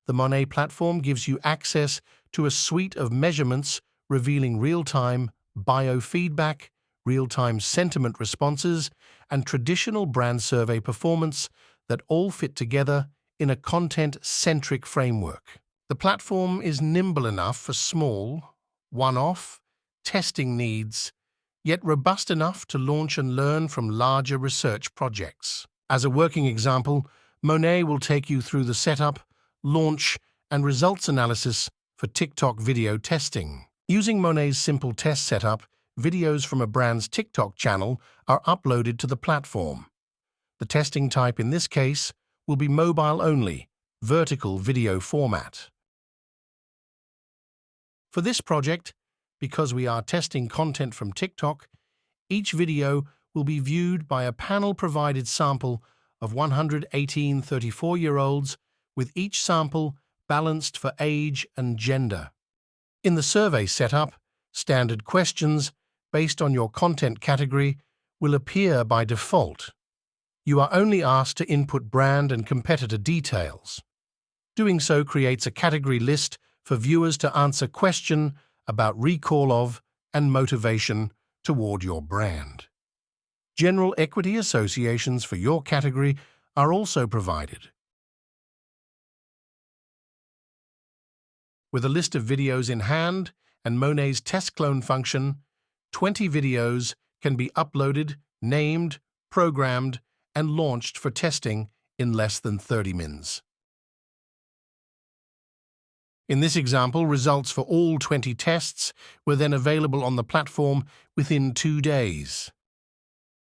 The Monet platform gives you access to a suite of measurements revealing real-time biofeedback, real-time sentiment responses, and traditional brand survey performance that all fit together in a content-centric framework. The platform is nimble enough for small, one-off, testing needs, yet robust enough to launch and learn from larger research projects. As a working example, Monet will take you through the setup, launch, and results analysis for TikTok video testing. Using Monet's simple test setup, videos from a brand's TikTok channel are uploaded to the platform. The testing type in this case will be mobile-only, vertical video format. For this project, because we are testing content from TikTok, each video will be viewed by a panel-provided sample of 118 34-year-olds, with each sample balanced for age and gender. In the survey setup, standard questions based on your content category will appear by default. You are only asked to input brand and competitor details. Doing so creates a category list for viewers to answer questions about recall of and motivation toward your brand. General equity associations for your category are also provided. With a list of videos in hand and Monet's test clone function, 20 videos can be uploaded, named, programmed, and launched for testing in less than 30 minutes. In this example, results for all 20 tests were then available on the platform within 2 days.